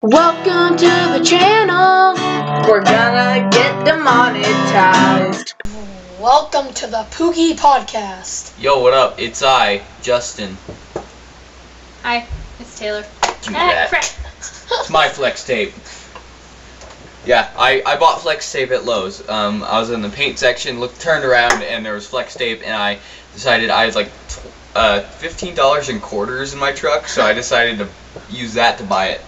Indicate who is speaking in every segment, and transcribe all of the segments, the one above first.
Speaker 1: Welcome to the channel.
Speaker 2: We're gonna get demonetized.
Speaker 1: Welcome to the Pookey podcast.
Speaker 3: Yo, what up? It's I, Justin.
Speaker 4: Hi, it's Taylor.
Speaker 3: Give me that. It's my flex tape. Yeah, I bought flex tape at Lowe's. I was in the paint section, turned around, and there was flex tape, and I decided I had like $15 in quarters in my truck, so I decided to use that to buy it.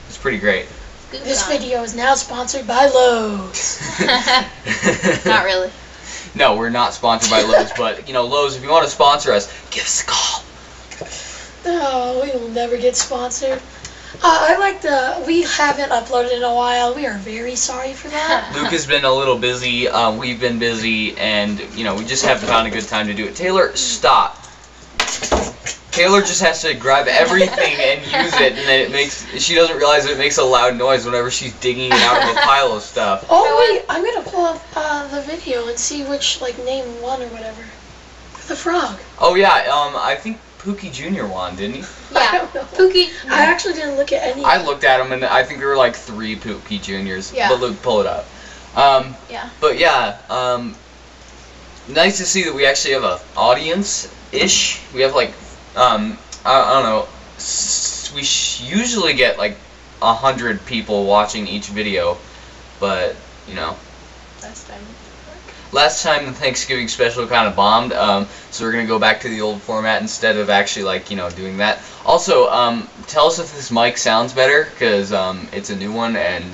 Speaker 3: It's pretty great.
Speaker 1: This video is now sponsored by Lowe's.
Speaker 4: Not really.
Speaker 3: No, we're not sponsored by Lowe's, but, Lowe's, if you want to sponsor us, give us a call.
Speaker 1: Oh, we will never get sponsored. We haven't uploaded in a while. We are very sorry for that.
Speaker 3: Luke has been a little busy, we've been busy, and, we just haven't found a good time to do it. Taylor, stop. Taylor just has to grab everything and use it, and then she doesn't realize it makes a loud noise whenever she's digging it out of a pile of stuff.
Speaker 1: Oh wait, I'm gonna pull up the video and see which, name won or whatever. For the frog.
Speaker 3: Oh yeah, I think Pookey Jr. won, didn't he?
Speaker 4: Yeah, Pookey.
Speaker 1: I actually didn't look at any.
Speaker 3: I looked at him, and I think there were like 3 Pookey Juniors.
Speaker 4: Yeah.
Speaker 3: But Luke, pull it up.
Speaker 4: Yeah.
Speaker 3: But yeah, nice to see that we actually have an audience-ish. We have I don't know, we usually get like 100 people watching each video, but, Last time the Thanksgiving special kind of bombed, so we're going to go back to the old format instead of actually, doing that. Also, tell us if this mic sounds better, because it's a new one, and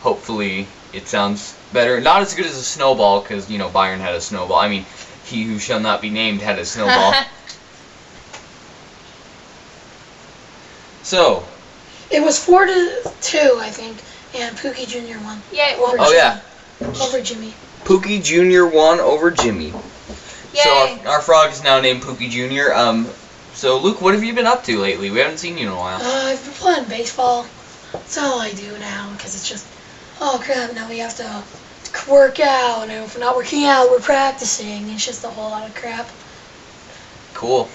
Speaker 3: hopefully it sounds better. Not as good as a snowball, because, Byron had a snowball. I mean, he who shall not be named had a snowball. So.
Speaker 1: It was 4-2, I think, and Pookey Jr. won.
Speaker 4: Yay.
Speaker 1: Over Jimmy.
Speaker 3: Pookey Jr. won over Jimmy.
Speaker 4: Yay.
Speaker 3: So our frog is now named Pookey Jr. So Luke, what have you been up to lately? We haven't seen you in a while.
Speaker 1: I've been playing baseball. That's all I do now, because it's just, oh crap, now we have to work out, and if we're not working out, we're practicing. It's just a whole lot of crap.
Speaker 3: Cool.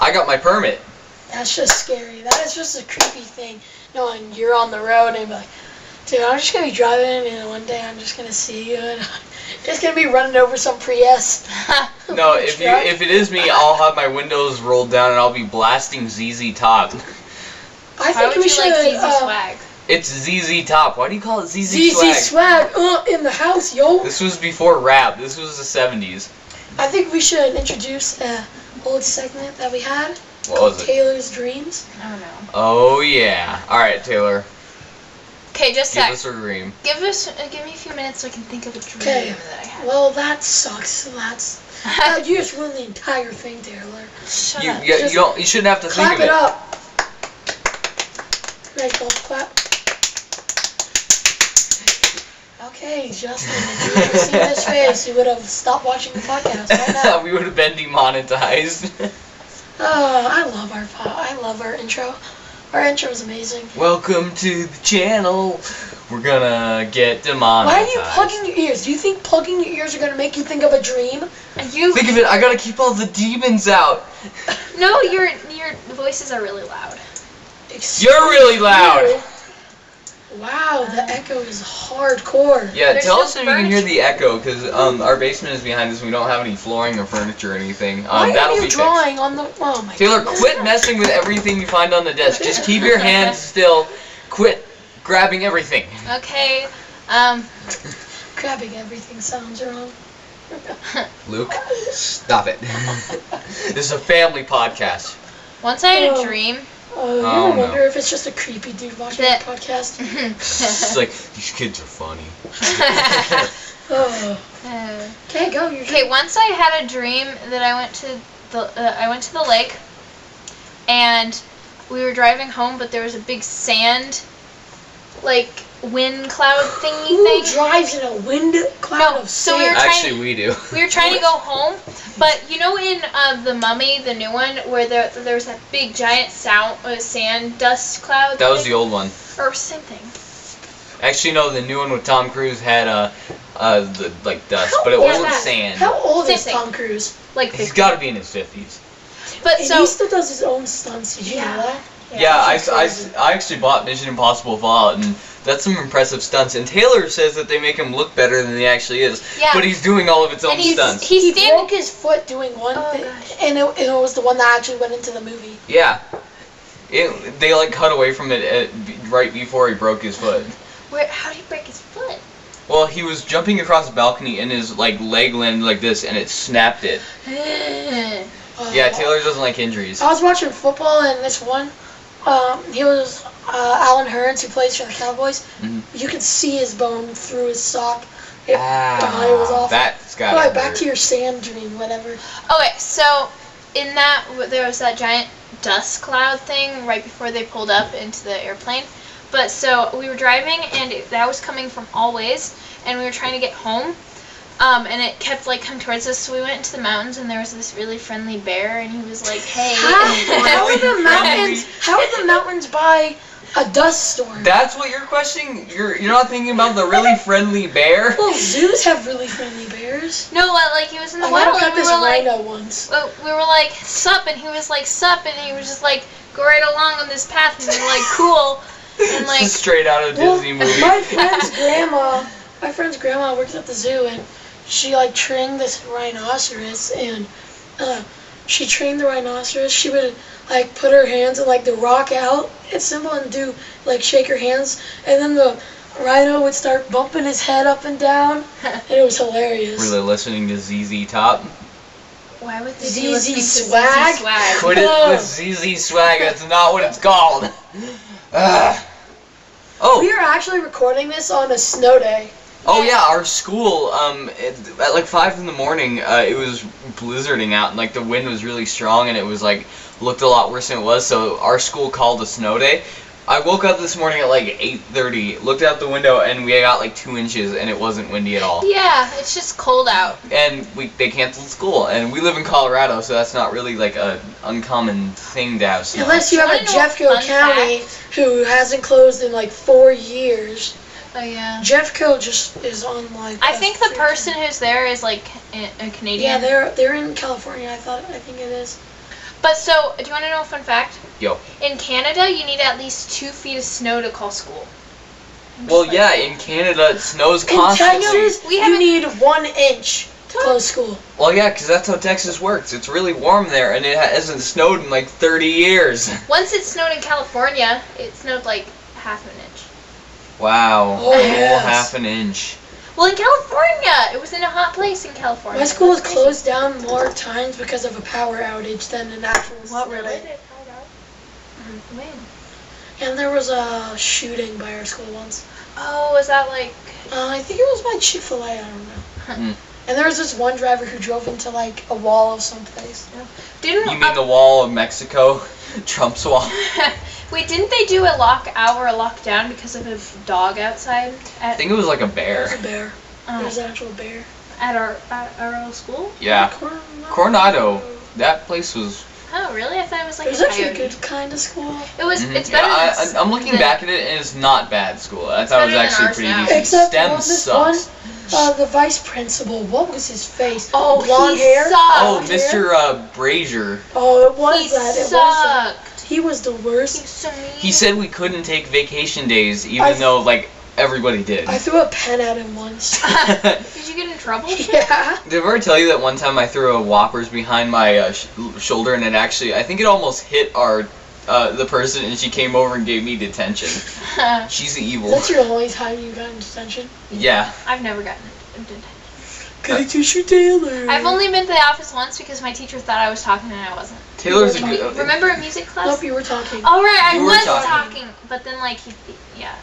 Speaker 3: I got my permit.
Speaker 1: That's just scary. That is just a creepy thing, knowing you're on the road and be like, dude, I'm just going to be driving, and one day I'm just going to see you, and I'm just going to be running over some Prius.
Speaker 3: No, if it is me, I'll have my windows rolled down, and I'll be blasting ZZ Top.
Speaker 1: I think we should,
Speaker 4: like ZZ Swag?
Speaker 3: It's ZZ Top. Why do you call it ZZ
Speaker 1: ZZ
Speaker 3: Swag?
Speaker 1: Swag, in the house, yo.
Speaker 3: This was before rap. This was the 70s.
Speaker 1: I think we should introduce an old segment that we had.
Speaker 3: What was it?
Speaker 1: Taylor's Dreams.
Speaker 4: I don't know.
Speaker 3: Oh, yeah. All right, Taylor.
Speaker 4: Okay, just
Speaker 3: Give
Speaker 4: a
Speaker 3: us
Speaker 4: sec.
Speaker 3: a dream.
Speaker 4: Give me a few minutes so I can think of a dream that I had.
Speaker 1: Well, that sucks. You just ruined the entire thing, Taylor.
Speaker 4: Shut up.
Speaker 3: You shouldn't have to think
Speaker 1: Clap
Speaker 3: of it.
Speaker 1: it up. Ready, go, clap. Okay, Justin, if you could see his face, you would have stopped watching the podcast right now.
Speaker 3: We would have been demonetized.
Speaker 1: Oh, I love our intro. Our intro is amazing.
Speaker 3: Welcome to the channel. We're gonna get demonetized.
Speaker 1: Why are you plugging your ears? Do you think plugging your ears are gonna make you think of a dream?
Speaker 3: Think of it, I gotta keep all the demons out.
Speaker 4: No, your voices are really loud.
Speaker 3: You're really loud.
Speaker 1: Wow, the echo is hardcore.
Speaker 3: Yeah,
Speaker 4: There's
Speaker 3: tell
Speaker 4: no
Speaker 3: us if you can hear the echo, because our basement is behind us and we don't have any flooring or furniture or anything.
Speaker 1: Why are
Speaker 3: that'll
Speaker 1: you
Speaker 3: be
Speaker 1: drawing on the... Oh my
Speaker 3: fixed. Taylor,
Speaker 1: goodness.
Speaker 3: quit messing with everything you find on the desk. Just keep your hands still. Quit grabbing everything.
Speaker 4: Okay,
Speaker 1: Grabbing everything sounds wrong.
Speaker 3: Luke, stop it. This is a family podcast.
Speaker 4: once I had a dream.
Speaker 1: Oh, you
Speaker 3: Oh,
Speaker 1: ever
Speaker 3: no.
Speaker 1: wonder if it's just a creepy dude watching
Speaker 4: That-
Speaker 1: a podcast?
Speaker 3: It's like, these kids are funny.
Speaker 1: Oh. Okay, go.
Speaker 4: Okay, once I had a dream that I went to the lake, and we were driving home, but there was a big sand, wind cloud thingy
Speaker 1: Who
Speaker 4: thing.
Speaker 1: drives in a wind cloud of
Speaker 4: so we were
Speaker 1: sand?
Speaker 3: Actually, we do.
Speaker 4: We were trying to go home, but in The Mummy, the new one, where there was that big giant sand dust cloud.
Speaker 3: That was
Speaker 4: thing?
Speaker 3: the old one.
Speaker 4: Or same thing.
Speaker 3: Actually, no, the new one with Tom Cruise had dust, but it
Speaker 1: How
Speaker 3: wasn't
Speaker 1: old-
Speaker 3: sand.
Speaker 1: How old
Speaker 4: Same
Speaker 1: is
Speaker 4: thing.
Speaker 1: Tom Cruise?
Speaker 4: Like
Speaker 3: He's
Speaker 4: 50.
Speaker 3: got to be in his 50s.
Speaker 4: But
Speaker 1: And
Speaker 4: so
Speaker 1: he still does his own stunts. Did you know that?
Speaker 3: Yeah,
Speaker 1: Which is crazy.
Speaker 3: I actually bought Mission Impossible Fallout, and that's some impressive stunts. And Taylor says that they make him look better than he actually is.
Speaker 4: Yeah.
Speaker 3: But he's doing all of its own
Speaker 4: And he's
Speaker 3: stunts.
Speaker 1: He
Speaker 4: standing.
Speaker 1: broke his foot doing one
Speaker 4: Oh,
Speaker 1: thing,
Speaker 4: gosh.
Speaker 1: and it was the one that actually went into the movie.
Speaker 3: Yeah. They like cut away from it right before he broke his foot.
Speaker 4: How did he break his foot?
Speaker 3: Well, he was jumping across the balcony and his like leg landed like this and it snapped it. Yeah, Taylor doesn't like injuries.
Speaker 1: I was watching football, and this one, he was Alan Hearns, who plays for the Cowboys.
Speaker 3: Mhm.
Speaker 1: You could see his bone through his sock. It was awful.
Speaker 3: That's got
Speaker 1: Alright, back to your sand dream, whatever.
Speaker 4: Okay, so in that there was that giant dust cloud thing right before they pulled up into the airplane. But so we were driving, and that was coming from all ways, and we were trying to get home. And it kept like coming towards us, so we went into the mountains, and there was this really friendly bear, and he was like, "Hey."
Speaker 1: How are the mountains? How are the mountains by a dust storm?
Speaker 3: That's what you're questioning? You're not thinking about the really friendly bear?
Speaker 1: Well, zoos have really friendly bears.
Speaker 4: No, like he was in the
Speaker 1: I
Speaker 4: water,
Speaker 1: got
Speaker 4: and we
Speaker 1: this
Speaker 4: were like,
Speaker 1: rhino once.
Speaker 4: we were like, "Sup," and he was like, "Sup," and he was just like, "Go right along on this path," and we were like, "Cool," and like.
Speaker 3: Straight out of
Speaker 1: Well,
Speaker 3: Disney movie.
Speaker 1: my friend's grandma works at the zoo, and she like trained this rhinoceros, and she trained the rhinoceros. She would like put her hands and like the rock out. It's simple, and do like shake her hands, and then the rhino would start bumping his head up and down, and it was hilarious.
Speaker 3: Really listening to ZZ Top?
Speaker 4: Why would they
Speaker 1: ZZ
Speaker 4: be listening to ZZ
Speaker 1: Swag?
Speaker 4: Swag?
Speaker 3: Quit it with ZZ Swag, that's not what it's called. Oh.
Speaker 1: We are actually recording this on a snow day.
Speaker 3: Oh yeah, our school, at like 5 in the morning, it was blizzarding out, and like the wind was really strong, and it was like, looked a lot worse than it was, so our school called a snow day. I woke up this morning at like 8:30, looked out the window, and we got like 2 inches, and it wasn't windy at all.
Speaker 4: Yeah, it's just cold out.
Speaker 3: And they canceled school, and we live in Colorado, so that's not really like a uncommon thing to have snow.
Speaker 1: Unless you have a
Speaker 4: Wanna know a
Speaker 1: Jeffco
Speaker 4: fun
Speaker 1: County
Speaker 4: fact?
Speaker 1: who hasn't closed in like 4 years.
Speaker 4: Oh yeah.
Speaker 1: Jeffco just is on like.
Speaker 4: I
Speaker 1: a
Speaker 4: think the
Speaker 1: freaking-
Speaker 4: person who's there is like a Canadian.
Speaker 1: Yeah, they're in California. I think it is.
Speaker 4: But so, do you want to know a fun fact?
Speaker 3: Yo.
Speaker 4: In Canada, you need at least 2 feet of snow to call school.
Speaker 3: Well, yeah, in Canada it snows
Speaker 1: In
Speaker 3: constantly.
Speaker 1: Texas,
Speaker 4: We
Speaker 1: you
Speaker 4: haven't-
Speaker 1: need 1 inch to close school.
Speaker 3: Well, yeah, because that's how Texas works. It's really warm there, and it hasn't snowed in like 30 years.
Speaker 4: Once it snowed in California, it snowed like half an inch.
Speaker 3: Wow,
Speaker 1: Oh,
Speaker 3: a whole
Speaker 1: yes.
Speaker 3: half an inch.
Speaker 4: Well, in California, it was in a hot place in California.
Speaker 1: My school was
Speaker 4: That's crazy.
Speaker 1: closed down more times because of a power outage than an actual
Speaker 4: What,
Speaker 1: snow
Speaker 4: really?
Speaker 1: day.
Speaker 4: When?
Speaker 1: And there was a shooting by our school once.
Speaker 4: Oh, was that like?
Speaker 1: I think it was by Chick-fil-A. I don't know.
Speaker 3: Mm.
Speaker 1: And there was this one driver who drove into like a wall of someplace.
Speaker 4: Didn't
Speaker 3: You mean the wall of Mexico? Trump's wall?
Speaker 4: Wait, didn't they do a lockout or a lockdown because of a dog outside
Speaker 3: I think it was like a
Speaker 1: There was
Speaker 3: bear.
Speaker 1: a bear. There was an actual bear.
Speaker 4: at our old school?
Speaker 3: Yeah. Coronado. That place was...
Speaker 4: Oh, really? I thought it was like
Speaker 1: It was
Speaker 4: a
Speaker 1: actually a
Speaker 4: coyote.
Speaker 1: good kind of school.
Speaker 4: It was.
Speaker 3: Mhm.
Speaker 4: It's better
Speaker 3: Yeah,
Speaker 4: than.
Speaker 3: I'm looking
Speaker 4: than-
Speaker 3: back at it, and it's not bad school. I thought it was
Speaker 4: better than
Speaker 3: actually
Speaker 4: ours
Speaker 3: pretty
Speaker 4: now.
Speaker 3: decent.
Speaker 1: Except
Speaker 3: STEM
Speaker 1: on this
Speaker 3: sucks.
Speaker 1: one, the vice principal, what was his face?
Speaker 4: Oh,
Speaker 1: blonde
Speaker 4: he
Speaker 1: hair.
Speaker 4: sucked.
Speaker 3: Oh,
Speaker 1: Blonde hair?
Speaker 3: Mr. Brazier.
Speaker 1: Oh, it was
Speaker 4: He
Speaker 1: that. It was that.
Speaker 4: sucked.
Speaker 1: He was the
Speaker 4: He
Speaker 1: worst.
Speaker 4: was so mean.
Speaker 3: He said we couldn't take vacation days, even
Speaker 1: I-
Speaker 3: though, like, everybody did.
Speaker 1: I threw a pen at him once.
Speaker 4: Did you get in trouble?
Speaker 1: Yeah.
Speaker 3: Did I ever tell you that one time I threw a Whoppers behind my shoulder and it actually, I think it almost hit the person and she came over and gave me detention. She's evil.
Speaker 1: That's your only time you got in detention?
Speaker 3: Yeah.
Speaker 4: I've never gotten it.
Speaker 1: Gotta teach your Taylor.
Speaker 4: I've only been to the office once because my teacher thought I was talking and I wasn't.
Speaker 3: Taylor's a
Speaker 1: Like,
Speaker 3: good...
Speaker 4: Remember in music class?
Speaker 1: Nope, you were talking.
Speaker 4: Oh right, I
Speaker 3: You were
Speaker 4: was
Speaker 3: talking.
Speaker 4: talking, but then like yeah.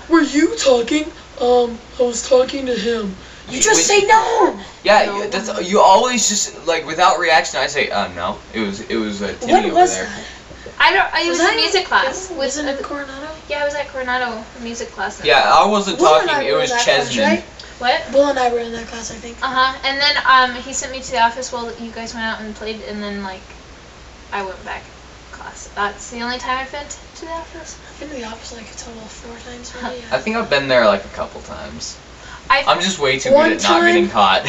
Speaker 1: Were you talking? I was talking to him. You just say no!
Speaker 3: Yeah,
Speaker 4: No.
Speaker 3: that's you always just like without reaction. I say, no. It was Timmy
Speaker 1: What
Speaker 3: over
Speaker 1: was
Speaker 3: there.
Speaker 1: that?
Speaker 4: I don't. It was
Speaker 1: that
Speaker 4: a music class.
Speaker 1: Was it in Coronado?
Speaker 4: Yeah, I was at Coronado music class.
Speaker 3: Yeah, I wasn't
Speaker 1: Will and I
Speaker 3: talking. It
Speaker 1: were
Speaker 3: was
Speaker 1: in that class,
Speaker 3: Chesman.
Speaker 1: right?
Speaker 4: What?
Speaker 1: Will and I were in that class, I think.
Speaker 4: And then he sent me to the office while you guys went out and played, and then like I went back to class. That's the only time I've been to the office.
Speaker 1: I've been to the office like a total of 4 times, maybe.
Speaker 3: I think I've been there like a couple times.
Speaker 4: I
Speaker 3: I'm just way too
Speaker 1: One
Speaker 3: good at not
Speaker 1: time-
Speaker 3: getting caught.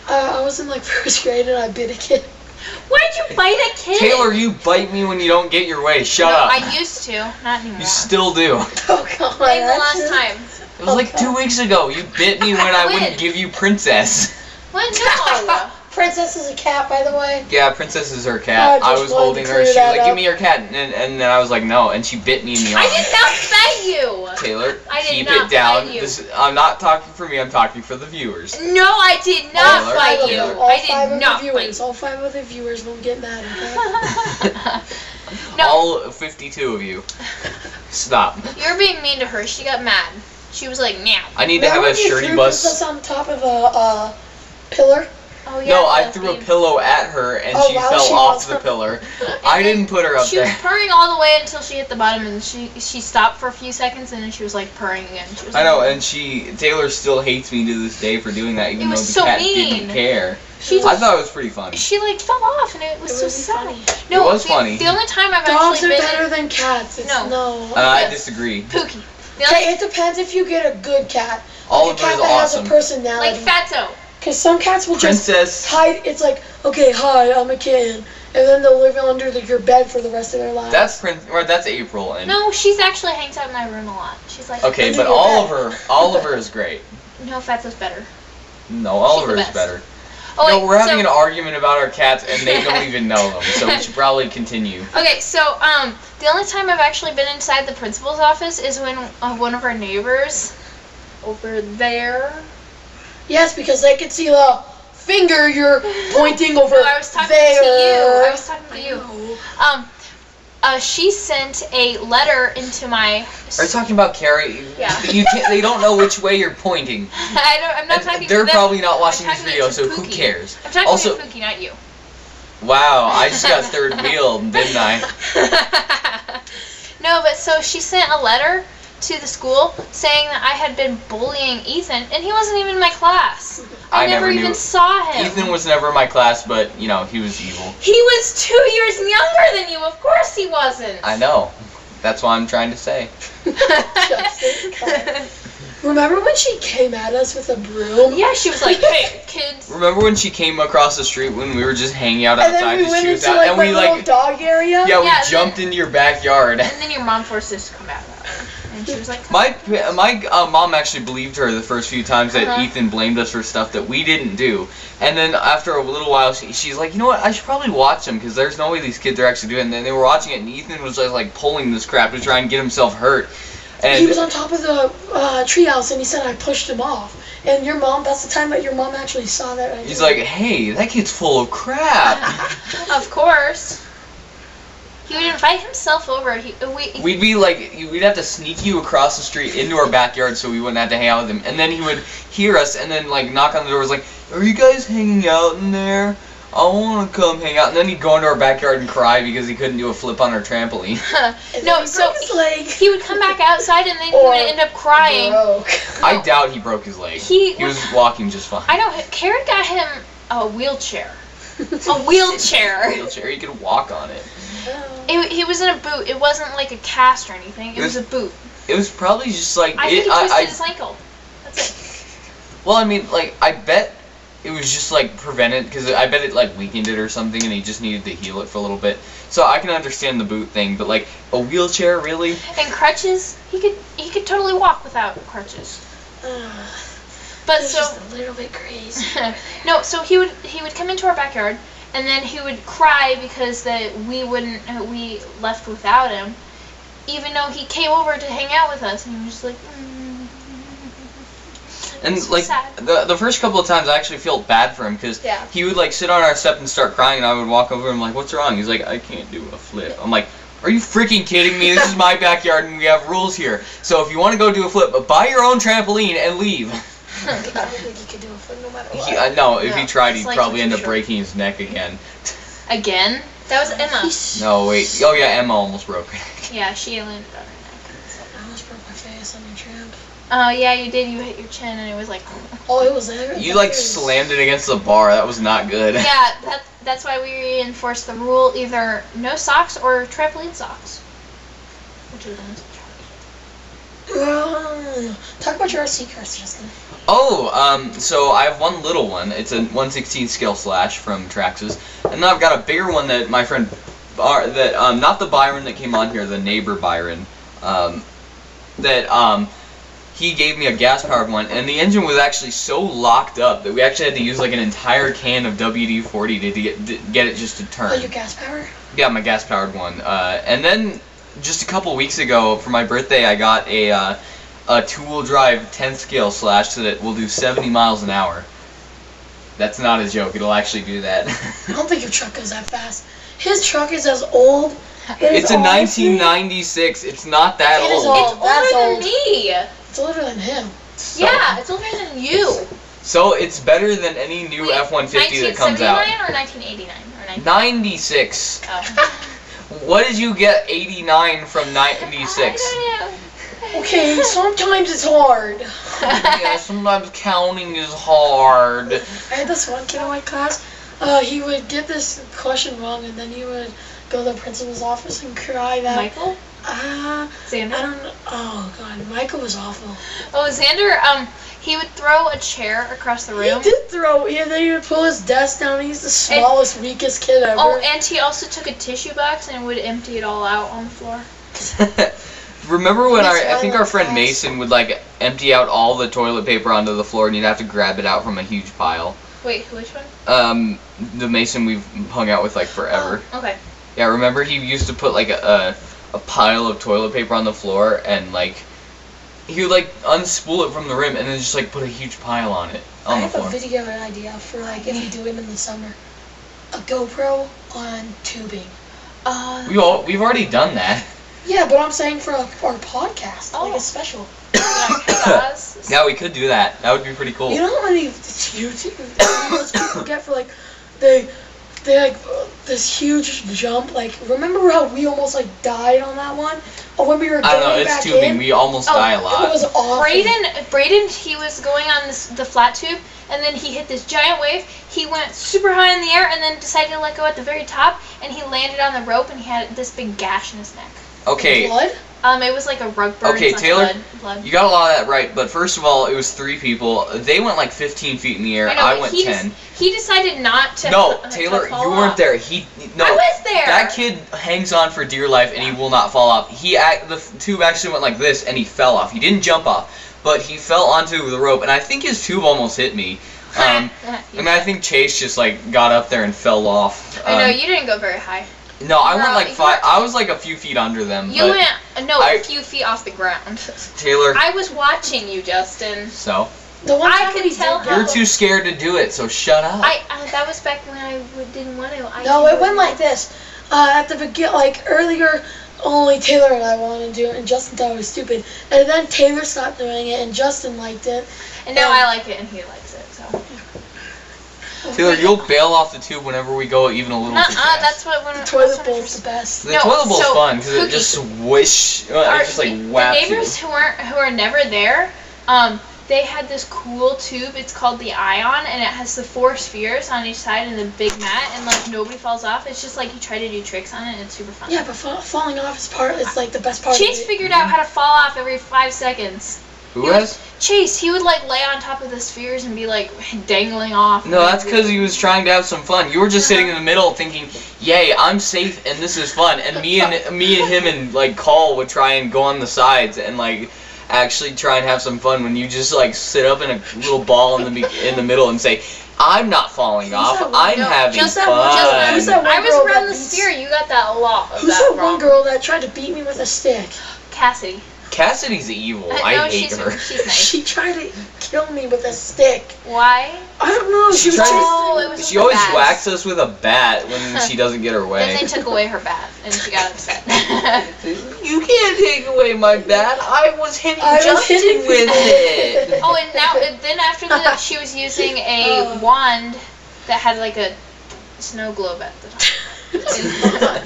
Speaker 1: I was in like 1st grade and I bit a kid.
Speaker 4: Why'd you bite a kid?
Speaker 3: Taylor, you bite me when you don't get your way. Shut
Speaker 4: no,
Speaker 3: up.
Speaker 4: I used to, not anymore.
Speaker 3: You still do.
Speaker 1: Oh God.
Speaker 4: Like the
Speaker 1: that's
Speaker 4: last
Speaker 1: just-
Speaker 4: time.
Speaker 3: It was like 2 weeks ago. You bit me when I
Speaker 4: When?
Speaker 3: wouldn't give you Princess.
Speaker 4: What? No.
Speaker 1: Princess is a cat, by the way.
Speaker 3: Yeah, Princess is her cat.
Speaker 1: I
Speaker 3: I
Speaker 1: just
Speaker 3: was
Speaker 1: wanted
Speaker 3: holding
Speaker 1: to
Speaker 3: her. She
Speaker 1: clear
Speaker 3: was
Speaker 1: that
Speaker 3: like,
Speaker 1: up.
Speaker 3: "Give me your cat," and then I was like, "No," and she bit me in the arm.
Speaker 4: I did not bite you.
Speaker 3: Taylor,
Speaker 4: I did
Speaker 3: keep
Speaker 4: not
Speaker 3: it down.
Speaker 4: bite you.
Speaker 3: I'm not talking for me. I'm talking for the viewers.
Speaker 4: No, I did not
Speaker 3: Taylor,
Speaker 4: bite
Speaker 3: Taylor.
Speaker 4: you.
Speaker 1: All
Speaker 4: I
Speaker 1: five
Speaker 4: did
Speaker 1: of
Speaker 4: not
Speaker 1: the
Speaker 4: bite
Speaker 1: viewers.
Speaker 4: you.
Speaker 1: All 5 of the viewers won't get mad, okay?
Speaker 4: No,
Speaker 3: All 52 of you. Stop.
Speaker 4: you're being mean to her. She got mad. She was like, meow.
Speaker 3: I need to have
Speaker 1: Remember
Speaker 3: a
Speaker 1: when you
Speaker 3: shirty
Speaker 1: threw
Speaker 3: bus.
Speaker 1: Princess on top of a pillar?
Speaker 4: Oh yeah.
Speaker 3: No, I
Speaker 4: the
Speaker 3: threw a
Speaker 4: theme.
Speaker 3: pillow at her and
Speaker 1: Oh,
Speaker 3: she
Speaker 1: wow,
Speaker 3: fell
Speaker 1: she
Speaker 3: off
Speaker 1: was-
Speaker 3: the pillar.
Speaker 4: And
Speaker 3: I
Speaker 4: then
Speaker 3: didn't put her up
Speaker 4: She was
Speaker 3: there.
Speaker 4: purring all the way until she hit the bottom, and she stopped for a few seconds, and then she was like purring again. She was
Speaker 3: I know,
Speaker 4: like,
Speaker 3: and Taylor still hates me to this day for doing that, even
Speaker 4: It
Speaker 3: though
Speaker 4: was
Speaker 3: the
Speaker 4: so
Speaker 3: cat
Speaker 4: mean.
Speaker 3: didn't care.
Speaker 4: she
Speaker 3: I thought it was pretty funny.
Speaker 4: she like fell off, and it was
Speaker 1: It
Speaker 4: so
Speaker 1: was
Speaker 4: sad.
Speaker 1: funny.
Speaker 4: No,
Speaker 3: It was
Speaker 4: the,
Speaker 3: funny.
Speaker 4: The only time I've
Speaker 1: Dogs
Speaker 4: actually
Speaker 1: are
Speaker 4: been
Speaker 1: better
Speaker 4: in
Speaker 1: than cats. It's
Speaker 4: No.
Speaker 3: I
Speaker 4: Yes.
Speaker 3: disagree.
Speaker 4: Pookie. The
Speaker 1: Okay,
Speaker 4: only,
Speaker 1: it depends if you get a good cat.
Speaker 3: Oliver
Speaker 1: Like a cat
Speaker 3: is
Speaker 1: that has
Speaker 3: awesome.
Speaker 1: a personality.
Speaker 4: like Fatso.
Speaker 1: Because some cats will just
Speaker 3: Princess.
Speaker 1: hide. It's like, okay, hi, I'm a kitten. And then they'll live under your bed for the rest of their lives.
Speaker 3: That's April, and
Speaker 4: No, she's actually hangs out in my room a lot. She's like,
Speaker 3: okay,
Speaker 1: Under
Speaker 3: but
Speaker 1: your bed.
Speaker 3: Oliver is great.
Speaker 4: no, Fatso's better.
Speaker 3: No, Oliver is
Speaker 4: best.
Speaker 3: better.
Speaker 4: Oh,
Speaker 3: No,
Speaker 4: wait,
Speaker 3: we're having
Speaker 4: so-
Speaker 3: an argument about our cats, and they don't even know them, so we should probably continue.
Speaker 4: Okay, so the only time I've actually been inside the principal's office is when one of our neighbors over there.
Speaker 1: Yes, because they can see the finger you're pointing over
Speaker 4: No, I was talking
Speaker 1: there.
Speaker 4: to you. I was talking to
Speaker 1: I
Speaker 4: you.
Speaker 1: know.
Speaker 4: She sent a letter into my.
Speaker 3: Are you talking about Carrie?
Speaker 4: Yeah.
Speaker 3: You can't. They don't know which way you're pointing.
Speaker 4: I'm not
Speaker 3: And
Speaker 4: talking to
Speaker 3: they're
Speaker 4: them.
Speaker 3: probably not watching
Speaker 4: I'm
Speaker 3: this
Speaker 4: talking
Speaker 3: video,
Speaker 4: to
Speaker 3: so who
Speaker 4: Pookey.
Speaker 3: cares?
Speaker 4: I'm talking
Speaker 3: Also,
Speaker 4: to Pookie, not you.
Speaker 3: wow, I just got third wheeled, didn't I?
Speaker 4: No, but so she sent a letter to the school saying that I had been bullying Ethan, and he wasn't even in my class. I never
Speaker 3: knew.
Speaker 4: even saw him.
Speaker 3: Ethan was never in my class, but you know he was evil.
Speaker 4: He was 2 years younger than you. Of course he wasn't.
Speaker 3: I know. That's what I'm trying to say.
Speaker 1: Remember when she came at us with a broom?
Speaker 4: Yeah, she was like, "Hey, kids."
Speaker 3: Remember when she came across the street when we were just hanging out
Speaker 1: And
Speaker 3: outside
Speaker 1: then we
Speaker 3: the
Speaker 1: went
Speaker 3: shoes
Speaker 1: into
Speaker 3: out,
Speaker 1: like
Speaker 3: and
Speaker 1: the
Speaker 3: we
Speaker 1: little
Speaker 3: like
Speaker 1: dog area.
Speaker 3: yeah, we
Speaker 4: Yeah, and
Speaker 3: jumped into your backyard.
Speaker 4: And then your mom forced us to come out that way. And she was like,
Speaker 3: My mom actually believed her the first few times that
Speaker 4: Uh-huh.
Speaker 3: Ethan blamed us for stuff that we didn't do, and then after a little while she's like, you know what, I should probably watch them because there's no way these kids are actually doing it. And then they were watching it, and Ethan was just like pulling this crap to try and get himself hurt. And
Speaker 1: He was on top of the treehouse, and he said I pushed him off. And your mom, that's the time that your mom actually saw that.
Speaker 3: he's like, hey, that kid's full of crap.
Speaker 4: "Of course." He would invite himself over.
Speaker 3: We'd be like, we'd have to sneak you across the street into our backyard so we wouldn't have to hang out with him. And then he would hear us and then like knock on the door. Was like, are you guys hanging out in there? I want to come hang out. And then he'd go into our backyard and cry because he couldn't do a flip on our trampoline.
Speaker 1: And
Speaker 4: No,
Speaker 1: then he
Speaker 4: so
Speaker 1: broke his leg.
Speaker 4: he would come back outside, and then he
Speaker 1: Or
Speaker 4: would end up crying.
Speaker 1: Broke.
Speaker 3: I doubt he broke his leg.
Speaker 4: He
Speaker 3: was walking just fine.
Speaker 4: I know. Karen got him a wheelchair. A wheelchair.
Speaker 3: Wheelchair, he could walk on it.
Speaker 4: He was in a boot. It wasn't like a cast or anything. It was a boot.
Speaker 3: It was probably just like
Speaker 4: I think he twisted his ankle. That's it.
Speaker 3: Well, I mean, like I bet it was just like prevented because I bet it like weakened it or something, and he just needed to heal it for a little bit. So I can understand the boot thing, but like a wheelchair, really?
Speaker 4: And crutches. He could totally walk without crutches. But
Speaker 1: It's
Speaker 4: so
Speaker 1: just a little bit crazy.
Speaker 4: no, so he would come into our backyard, and then he would cry because that we left without him, even though he came over to hang out with us, and he was just like.
Speaker 3: And
Speaker 4: It's
Speaker 3: like
Speaker 4: sad.
Speaker 3: the first couple of times, I actually felt bad for him because
Speaker 4: Yeah.
Speaker 3: he would like sit on our step and start crying, and I would walk over and I'm like, "What's wrong?" He's like, "I can't do a flip." I'm like, "Are you freaking kidding me? This is my backyard and we have rules here. So if you want to go do a flip, but buy your own trampoline and leave."
Speaker 1: I don't think he could do a flip no matter what.
Speaker 3: No, if
Speaker 4: No,
Speaker 3: he tried,
Speaker 4: his
Speaker 3: he'd
Speaker 4: legs
Speaker 3: probably
Speaker 4: were
Speaker 3: end
Speaker 4: too
Speaker 3: up
Speaker 4: short.
Speaker 3: breaking his neck again.
Speaker 4: Again? That was Emma.
Speaker 3: No, wait. Oh yeah, Emma almost broke her neck.
Speaker 4: Yeah, she landed on her neck.
Speaker 1: I almost broke my face on your tramp.
Speaker 4: Oh yeah, you did. You hit your chin, and it was like.
Speaker 1: Oh, it was there.
Speaker 3: You like slammed it against the bar. That was not good.
Speaker 4: Yeah, that's why we reinforced the rule: either no socks or trampoline socks. Which is
Speaker 1: Talk about your RC cars, Justin.
Speaker 3: Oh, so I have one little one. It's a 1/16 scale slash from Traxxas, And then I've got a bigger one that my friend, not the Byron that came on here, the neighbor Byron, he gave me a gas-powered one, and the engine was actually so locked up that we actually had to use like an entire can of WD-40 to get it just to turn.
Speaker 1: Oh, your gas power?
Speaker 3: Yeah, my gas-powered one. And then just a couple weeks ago, for my birthday, I got a two-wheel drive 10th scale slash so that will do 70 miles an hour. That's not a joke. It'll actually do that.
Speaker 1: I don't think your truck goes that fast. His truck is as old.
Speaker 3: It's a 1996. It's not that
Speaker 1: It is
Speaker 3: old.
Speaker 1: old.
Speaker 4: It's
Speaker 1: That's
Speaker 4: older
Speaker 1: old.
Speaker 4: than me.
Speaker 1: It's older than him.
Speaker 3: So,
Speaker 4: Yeah, it's older than you.
Speaker 3: So it's better than any new
Speaker 4: Wait,
Speaker 3: F-150 that comes out.
Speaker 4: 1979 or 1989 or 19?
Speaker 3: 96.
Speaker 4: Oh.
Speaker 3: What did you get 89 from 96?
Speaker 4: I don't know.
Speaker 1: Okay, sometimes it's hard.
Speaker 3: Yeah, sometimes counting is hard.
Speaker 1: I had this one kid in my class. He would get this question wrong, and then he would go to the principal's office and cry that.
Speaker 4: Michael?
Speaker 1: I
Speaker 4: Xander?
Speaker 1: don't know. Oh god, Michael was awful.
Speaker 4: Oh, Xander, he would throw a chair across the room.
Speaker 1: He did throw. Yeah, then he would pull his desk down. He's the smallest, weakest kid ever.
Speaker 4: Oh, and he also took a tissue box and would empty it all out on the floor.
Speaker 3: Remember when
Speaker 1: Miss
Speaker 3: I think our
Speaker 1: Violet's
Speaker 3: friend
Speaker 1: class.
Speaker 3: Mason would like empty out all the toilet paper onto the floor and you'd have to grab it out from a huge pile.
Speaker 4: Wait, which one?
Speaker 3: The Mason we've hung out with like forever.
Speaker 4: Oh, okay.
Speaker 3: Yeah, remember he used to put like a pile of toilet paper on the floor and like he would like unspool it from the rim and then just like put a huge pile on it
Speaker 1: I
Speaker 3: on the
Speaker 1: have a
Speaker 3: floor.
Speaker 1: video idea for like if you do it in the summer. A GoPro on tubing.
Speaker 3: We've already done that.
Speaker 1: Yeah, but I'm saying for our podcast, like
Speaker 4: Oh.
Speaker 1: a special.
Speaker 3: Yeah, we could do that. That would be pretty cool.
Speaker 1: You know how many YouTube videos people get for like they like this huge jump? Like, remember how we almost like died on that one? Or when we were
Speaker 3: I don't know,
Speaker 1: going
Speaker 3: it's
Speaker 1: back
Speaker 3: tubing.
Speaker 1: in?
Speaker 3: We almost die a lot.
Speaker 1: It was awful.
Speaker 4: Braden, he was going on the flat tube, and then he hit this giant wave. He went super high in the air, and then decided to let go at the very top, and he landed on the rope, and he had this big gash in his neck.
Speaker 3: Okay.
Speaker 1: Blood?
Speaker 4: It was like a rug burn.
Speaker 3: Okay,
Speaker 4: slash
Speaker 3: Taylor,
Speaker 4: blood.
Speaker 3: you got a lot of that right, but first of all, it was 3 people. They went like 15 feet in the air.
Speaker 4: I know,
Speaker 3: I
Speaker 4: but
Speaker 3: went
Speaker 4: he
Speaker 3: 10.
Speaker 4: He decided not to.
Speaker 3: No,
Speaker 4: to
Speaker 3: Taylor,
Speaker 4: fall
Speaker 3: you weren't
Speaker 4: off.
Speaker 3: there. No,
Speaker 4: I was there.
Speaker 3: That kid hangs on for dear life, and he will not fall off. The tube actually went like this, and he fell off. He didn't jump off, but he fell onto the rope, and I think his tube almost hit me. And I think Chase just like got up there and fell off.
Speaker 4: I know you didn't go very high.
Speaker 3: No, I went
Speaker 4: No,
Speaker 3: like
Speaker 4: you
Speaker 3: 5.
Speaker 4: were-
Speaker 3: I was like a few feet under them.
Speaker 4: You
Speaker 3: but
Speaker 4: went
Speaker 3: I-
Speaker 4: a few feet off the ground.
Speaker 3: Taylor.
Speaker 4: I was watching you, Justin.
Speaker 3: So
Speaker 1: The one
Speaker 4: I
Speaker 1: time
Speaker 4: could
Speaker 1: we
Speaker 4: tell
Speaker 1: did
Speaker 4: how-
Speaker 3: you're too scared to do it. So shut up.
Speaker 4: That was back when I didn't want to.
Speaker 1: No, it went like this. At the beginning, like earlier, only Taylor and I wanted to do it, and Justin thought it was stupid. And then Taylor stopped doing it, and Justin liked it.
Speaker 4: And now I like it, and he likes it. So.
Speaker 3: Taylor, you'll bail off the tube whenever we go even a little too fast.
Speaker 4: That's what when
Speaker 1: The toilet bowl's the best.
Speaker 3: The
Speaker 4: No,
Speaker 3: toilet bowl's
Speaker 4: so,
Speaker 3: fun because it
Speaker 4: Pookey,
Speaker 3: just swish. It just like whaps
Speaker 4: the neighbors who are never there, they had this cool tube. It's called the Ion, and it has the 4 spheres on each side and the big mat, and like nobody falls off. It's just like you try to do tricks on it, and it's super fun.
Speaker 1: Yeah, but falling off is like the best part.
Speaker 4: Chase
Speaker 1: of it.
Speaker 4: figured out how to fall off every 5 seconds.
Speaker 3: Who has?
Speaker 4: Chase, he would like lay on top of the spheres and be like dangling off.
Speaker 3: No, that's because he was trying to have some fun. You were just sitting in the middle thinking, "Yay, I'm safe and this is fun." And me and him and like Cole would try and go on the sides and like actually try and have some fun when you just like sit up in a little ball in the middle and say, "I'm not falling off. I'm having
Speaker 1: Just that
Speaker 3: fun."
Speaker 1: one- just that one
Speaker 4: I was
Speaker 1: girl
Speaker 4: around
Speaker 1: that
Speaker 4: the
Speaker 1: beats-
Speaker 4: sphere. You got that a lot. Of
Speaker 1: Who's
Speaker 4: that
Speaker 1: that one
Speaker 4: wrong.
Speaker 1: girl that tried to beat me with a stick?
Speaker 4: Cassidy.
Speaker 3: Cassidy's evil.
Speaker 4: No,
Speaker 3: I hate
Speaker 4: she's,
Speaker 3: her.
Speaker 4: She's nice.
Speaker 1: She tried to kill me with a stick.
Speaker 4: Why?
Speaker 1: I don't know. She was
Speaker 3: tried to-
Speaker 4: Oh,
Speaker 1: chasing
Speaker 4: it was
Speaker 3: She
Speaker 4: the
Speaker 3: always
Speaker 4: bat.
Speaker 3: whacks us with a bat when she doesn't get her
Speaker 4: Then
Speaker 3: way.
Speaker 4: they took away her bat, and she got upset.
Speaker 3: You can't take away my bat. I was hitting
Speaker 1: I was
Speaker 3: Justin
Speaker 1: hitting
Speaker 3: with
Speaker 1: people.
Speaker 3: it.
Speaker 4: Oh, and then after that, she was using a wand that had like a snow globe at the top.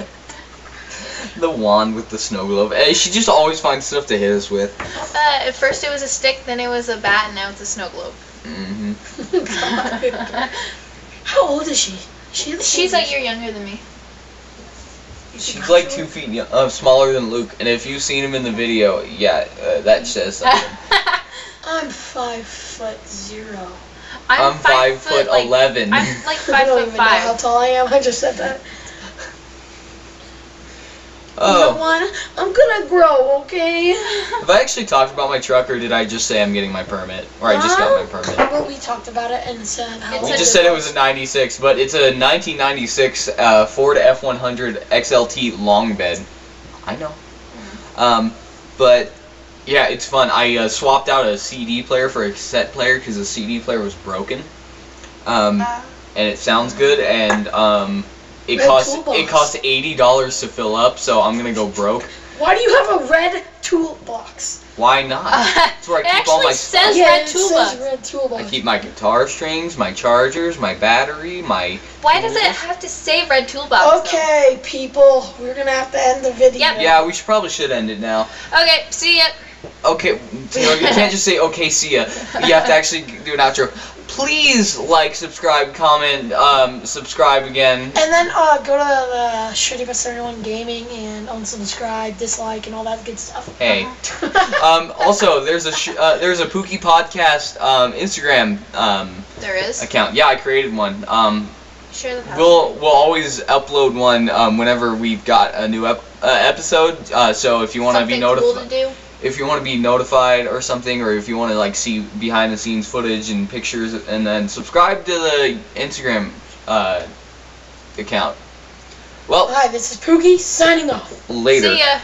Speaker 3: The wand with the snow globe. She just always finds stuff to hit us with.
Speaker 4: At first it was a stick, then it was a bat, and now it's a snow globe.
Speaker 3: Hmm.
Speaker 1: How old is she?
Speaker 4: She's a year younger than me.
Speaker 3: She's like 2 feet smaller than Luke, and if you've seen him in the video, yeah, that says something.
Speaker 1: I'm 5'0".
Speaker 3: I'm 5'11".
Speaker 4: I'm like
Speaker 1: I don't even know how
Speaker 4: 5'5".
Speaker 1: tall I am. I just said that. You know
Speaker 3: Oh,
Speaker 1: what? I'm gonna grow, okay?
Speaker 3: have I actually talked about my truck, or did I just say I'm getting my permit, or I just got my permit?
Speaker 1: But we talked about it and said how.
Speaker 4: It's
Speaker 3: We
Speaker 4: a
Speaker 3: just said it was a 96, but it's a 1996 Ford F100 XLT long bed. I know. But yeah, it's fun. I swapped out a CD player for a cassette player because the CD player was broken. And it sounds good, and it
Speaker 1: Red
Speaker 3: costs
Speaker 1: toolbox.
Speaker 3: $80 to fill up, so I'm gonna go broke.
Speaker 1: Why do you have a red toolbox?
Speaker 3: Why not? That's where I
Speaker 4: It
Speaker 3: keep all
Speaker 4: actually
Speaker 3: my
Speaker 4: says
Speaker 1: Yeah,
Speaker 4: red
Speaker 1: it
Speaker 4: toolbox.
Speaker 1: says red toolbox.
Speaker 3: I keep my guitar strings, my chargers, my battery, my.
Speaker 4: Why does it
Speaker 3: tools.
Speaker 4: have to say red toolbox? though?
Speaker 1: Okay, people, we're gonna have to end the video.
Speaker 4: Yep.
Speaker 3: Yeah, we probably should end it now.
Speaker 4: Okay, see ya.
Speaker 3: Okay, you can't just say okay, see ya. You have to actually do an outro. Please like, subscribe, comment, subscribe again.
Speaker 1: And then go to the Shitty But 71 Gaming and unsubscribe, dislike, and all that good stuff.
Speaker 3: Hey. Also, there's a Pookey podcast Instagram
Speaker 4: There is.
Speaker 3: account. Yeah, I created one.
Speaker 4: Share the password.
Speaker 3: We'll always upload one whenever we've got a new episode. So if you want to be
Speaker 4: Something cool
Speaker 3: notified.
Speaker 4: to do.
Speaker 3: If you want to be notified or something, or if you want to like see behind the scenes footage and pictures, and then subscribe to the Instagram account. Well,
Speaker 1: Hi, this is Pookey signing off.
Speaker 3: later.
Speaker 4: See ya.